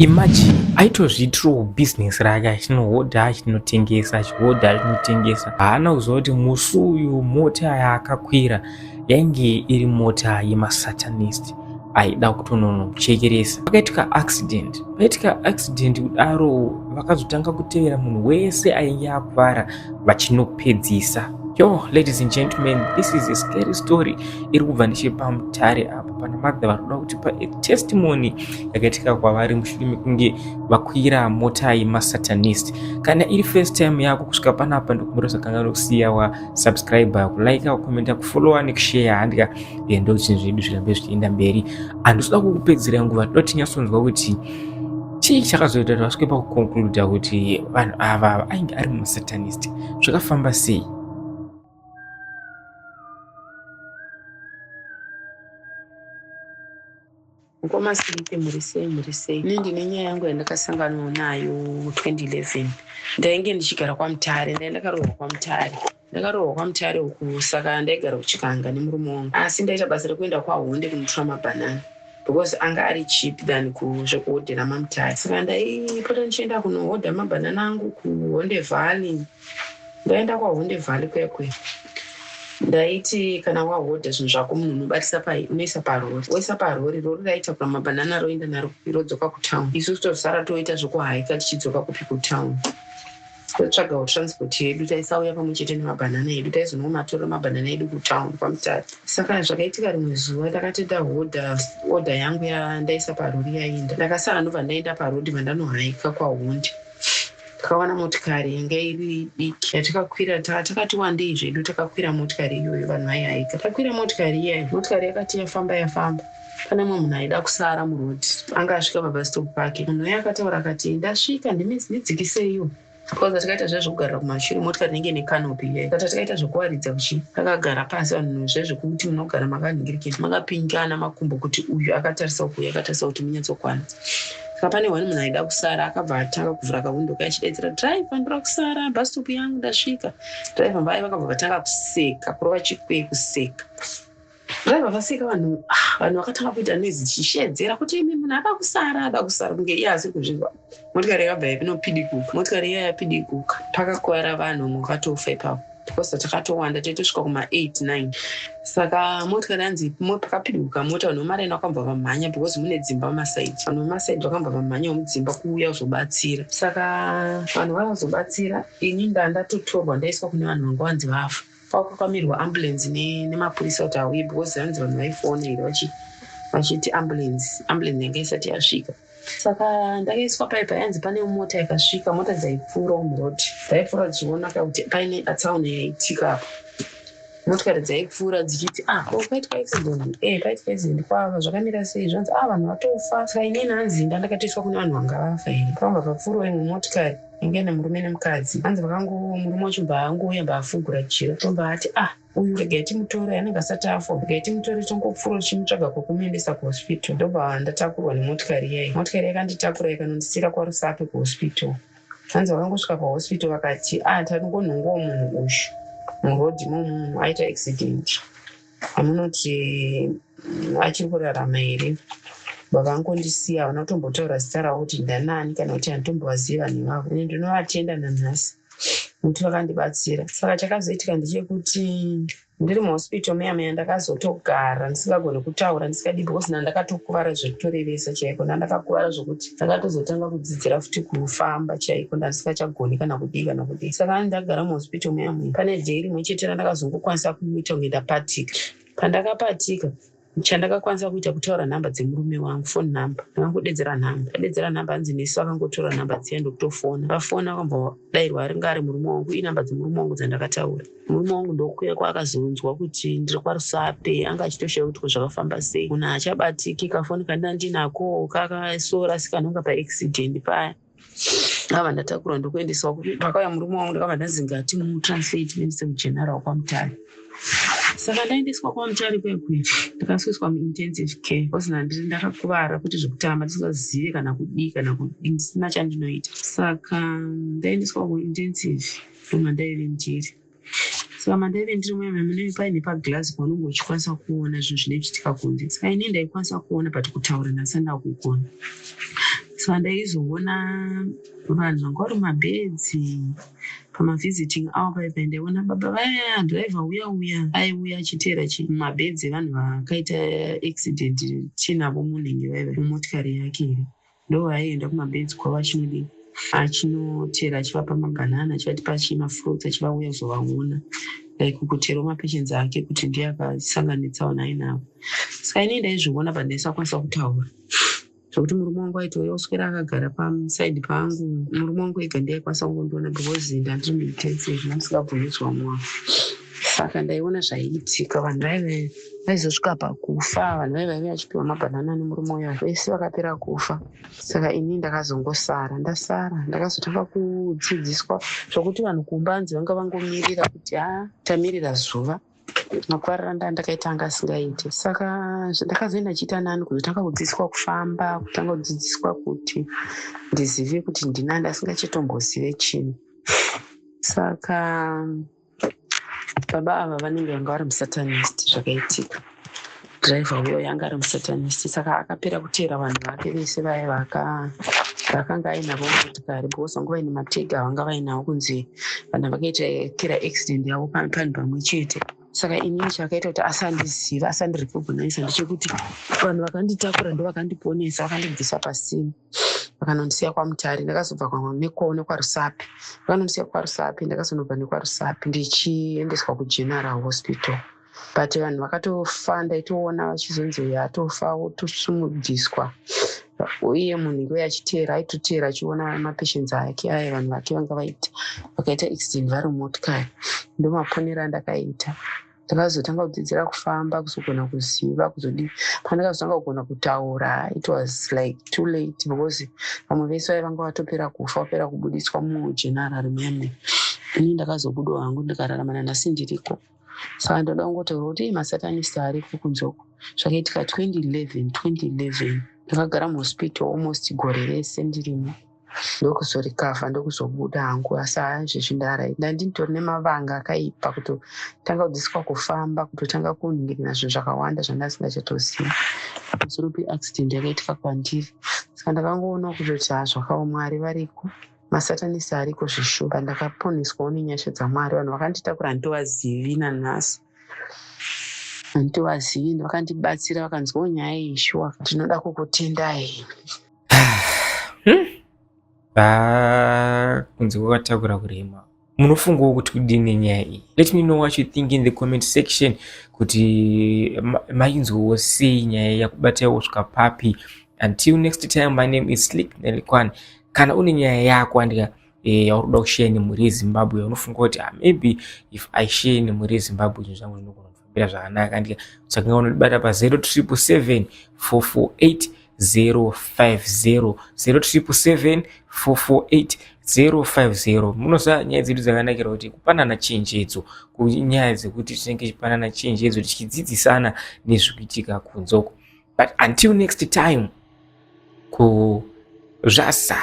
Imagine aitozviitirawo business rake achinohodha achinotengesa achihodha achinotengesa. Haana kuziva kuti musi uyu mota yaakakwira yainge iri mota yemasatanist aida kutonomuchekeresa. Pakaitika accident kudaro vakazotanga kutevera munhu wese ainge akuvara vachinopedzisa. Yo, ladies and gentlemen, this is a scary story. Iri kubva nechepamutare apa pana Magda varikuda kutipa testimony yakaitika kwavari mushure mekunge vakwira mota yemasatanist. Kana iri first time yako kusvika panapa ndokumbura kanganwa kusiya wa subscriber, kulike, kucomment, kufollow nekushare handika ndo zvinhu zvedu zvirambe zvichienda mberi. Andoda kukupedzera nguva toda tinyatsonzwa kuti chii chakazoita kuti vasvike pakuconclude kuti vanhu ava ainge ari masatanist. Zvakafamba sei? Ngoma sirite murisei nindi nenyaya yangu yandakasangana nayo 2011 ndainge ndichigara kwaMutare ndakarohwa kwaMutare uku saka ndaigara kuchikanga nemurume wangu asi ndaita basa rekuenda kwaHonde kunotora mabhanana because anga ari cheap than kuzvekuhodhera maMutare saka ndaipota ndichienda kunohodha mabhanana angu kuHonde Valley. Ndaenda kwaHonde Valley kwekwe ndaiti kana wahodha zvinhu zvako munhu unobatisa unoisa parori woisa parori rori raitakura mabhanana roenda naro rodzoka kutown. Isusu tosara toita zvokuhaika tichidzoka kupi kutown totsvagawo transport yedu taisauya pamwe chete nemabhanana edu taizongomatora mabhanana edu kutown kwaMutare. Saka zvakaitika rimwe zuva takati ndahodha yangu yandaisa parori yaenda ndakasara ndobva ndaenda parodhi vandanohaika kwaHonde. Takawana motikari yanga iri diki yatakakwira takati wandei zvedu takakwira motikari iyoyo vanhu vaihaika. Takwira motikari iyayo motikari yakati yafamba pane mumwe munhu aida kusara murodhi anga asvika pabus stop pake. Munhu uya akataura akati ndasvika ndidzikiseiwo because takaita zvezvekugarira kumashure motikari inenge nekanopi iyayo saka takaita zvekuwaridza kuchi takagara pasi vanhu zvezvekuti munogara makanhingirikeni makapingana makumbo kuti uyu akatarisa uku uyu akatarisa kuti munyatsokwana. Saka pane wani munhu aida kusara akabva atanga kuvhura kawindo kachidaidzira driver ndira kusara bus stop yangu ndasvika. Driver mbai vakabva vatanga kuseka kurova chikwee kuseka. Driver vaseka vanhu vakatanga kuita noise chishedzera kuti imi munhu ada kusara kunge iye asi kuzvinzwa. Motikari yakabva inopidikuka motikari iya yapidikuka pakakwara vanhu mukatofa ipapo because takatowanda taitosvika kuma8-9. Saka motikari yanzi pakapidikuka mota vanhu vemaraini vakambva vamhanya because mune dzimba mumasaidi. Vanhu vemasaidi vakambva vamhanya mudzimba kuuya kuzobatsira. Saka vanhu vavazobatsira ini ndatotorwa ndaiswa kune vanhu vanga vanzi vafa. Kwakamirwa ambulance nemapurisa kuti auye because vanzi vanhu vaifonera vachiti ambulance yanga isati yasvika. Saka ndakaiswa paipa yanzi pane mota yakasvika mota dzaipfuura murodhi dzaipfuura dzichionaka kuti paine tsaona yaitika apo. Motikari dzaipfuura dzichiti paitika accident kwava zvakamira sei zvanzi vanhu vatofa. Saka inini hanzi ndakatoiswa kune vanhu vanga vafa here pamba papfuura imwe motikari inge nemurume nemukadzi hanzi murume wacho mbaangouya afugura jira tombati uyu regai timutora anenge asati afa regai timutore tongopfuura tichimutsvaga kwokumuendesa kuhospital. Ndobva ndatakurwa nemotikari iyayi. Motikari yakanditakura ikanondisira kwaRusape kuhospital. Hanzi vakangosvika pahospital vakati tanongonhongawo munhu uyu murodhi momu aita accident amunoti achiri kurarama here. Vakangondisiya havana kutombotaura zita ravo kuti ndanani kana kuti handitombovaziva vanhu ivavo. Ine ndinovatenda nanhasi kuti vakandibatsira. Saka chakazoitika ndechekuti ndiri muhospital meya ndakazotogara ndisingagoni kutaura ndisikadi because ndakatokuvara zvekutorevesa chaiko ndakakuvara zvokuti ndakatozotanga kudzidzira futi kufamba chaiko ndandisingachagoni kana kudii. Saka ndagara muhospital meya pane dhei rimwe chete randakazongokwanisa kuita kunge ndapatika. Pandakapatika chandakakwanisa kuita kutaura nhamba dzemurume wangu phone number. Ndakangodedzera nhamba hanzi nesi vakangotora nhamba dziya ndokutofona. Vafona vakambodayirwa ari murume wangu inhamba dzemurume wangu dzandakataura. Murume wangu ndokuya kwaakazonzwa kuti ndiri kwaRusape anga achitoshayiwa kuti zvakafamba sei. Munhu achabatiki kafoni kandandinako kakasora sikanonga paaccident paya. Ava ndatakurwa ndokuendeswa pakauya murume wangu ndakabva ndanzi ngatimutranslate muendese kugeneral kwaMutare. Saka ndaendeswa kwaMutare kwekwe ndakasvitswa muintensive care because ndakakuvara kuti zvekutamba ndisingazivi kana kudii ndisina chandinoita. Saka ndaendeswa kuintensive mumandaire njiri. Saka mandaive ndiri munenge paine paglass paunenge uchikwanisa kuona zvinhu zvinoitika kunze. Saka ini ndaikwanisa kuona but kutaura ndasanda kugona. saka ndaizoona vanhu vanga vari mabhedzi pamavhisiting avo paipa, ndaiona baba vaya dhiraivha uya aiuya achiteera mabhedzi evanhu vakaita accident chinavo munhenge vaiva mumotikari yake iri, ndo aienda kumabhedzi kwavo achinoteera achivapa mabhanana achivatipa chimafruits achivauya kuzovaona like kuterawo mapeshenzi ake kuti ndiye akasanganitsawo ainavo. Saka ini ndaizviona but ndaisakwanisa kutaura zvokuti murume wangu aitouya uswera akagara pasaidi pangu. Murume wangu ega ndaikwanisa kungondiona because ndandiri muitense zvinosingabvumidzwa mumwe. Saka ndaiona zvaiitika, vanhu vaizosvika pakufa, vanhu vaiva vachipiwa mabhanana nemurume uya vese vakapera kufa. Saka ini ndakazongosara, ndakazotanga kudzidziswa zvokuti vanhu kumbanzi vanga vangomirira kuti tamirira zuva makwarira ndakaita anga asingaiti. Saka ndakazoenda chiita nani kuzotanga kudzidziswa kufamba, kutanga kudzidziswa kuti ndizive kuti ndinani asingachitombozive chinhu. Saka baba ava vanenge vanga vari musatanist zvakaitika. Dhiraivha uyo yanga ari musatanist, saka akapera kuteera vanhu vake vese vaya vakanga ainavo motikari because vanga vaine matega vanga vainawo kunzi vanhu vakaita kera accident yavo panhu pamwe chete. Saka inini chakaita kuti asandiziva, asandirecognize ndechekuti vanhu vakanditakura ndo vakandiponesa, vakandibvisa pasini vakanondisiya kwaMutare. Ndakazobva nekwavo nekwaRusapi, vakanondisiya kwaRusapi, ndakazonobva nekwaRusapi ndichiendeswa kuGeneral Hospital. But vanhu vakatofa, ndaitoona vachizonzi uyu atofa otosumudziswa, uye munhu uye achiteera aitoteera achiona mapeshenzi ake aya vanhu vake vanga vakaita accident vari mumotikari. Ndo maponero andakaita. Ndakazotanga kudzidzira kufamba, kuzogona kuziva, kuzodii. Pandakazotanga kugona kutaura, it was like too late because vamwe vese vaya vanga vatopera kufa, vapera kubudiswa muGeneral mune. Ini ndakazobudawo hangu ndikararama nanhasi ndiriko. Saka ndoda kungotaura kuti masatanist ariko kunzoko. Zvakaitika 2011 ndakagara muhospital almost gore rese ndirimo, ndokuzorikavha ndokuzobuda hangu. Asi izvezvi ndandinitori nemavanga akaipa kutotanga kudzidziswa kufamba, kutotanga kuningirira zvinhu zvakawanda zvandasingachatozivi pamusoro peaccident yakaitika kwandiri. Saka ndakangoona kutoti zvakawo Mwari variko, masatanisi ariko zvishupa. Ndakaponeswawo nenyasha dzaMwari. Vanhu vakanditakura handivazivi nanhasi, handivazivi, vakandibatsira vakanzwawo nyaya yeShuwa. Ndinoda kukutendai. Kunze kwakatakura kurema, munofungawo kuti kudini nyaya iyi? Let me know what you think in the comment section, kuti mainzwawo sei nyaya yakubata kusvika papi. Until next time, my name is Slick Nelikwan. Kana une nyaya yako andika yaurikuda kushare nemhuri yeZimbabwe, unofunga kuti maybe if I share nemhuri yeZimbabwe zvinhu zvangu zvinogona kufambira zvakanaka, andika saka unondibata pa 0777448050 0777448050. Munoziva nyaya dzedu dzakanakira kuti kupanana chenjedzo, kunyaya dzekuti tinenge tichipanana chenjedzo tichidzidzisana nezvikuitika kunzoko. But until next time, kuzvasa.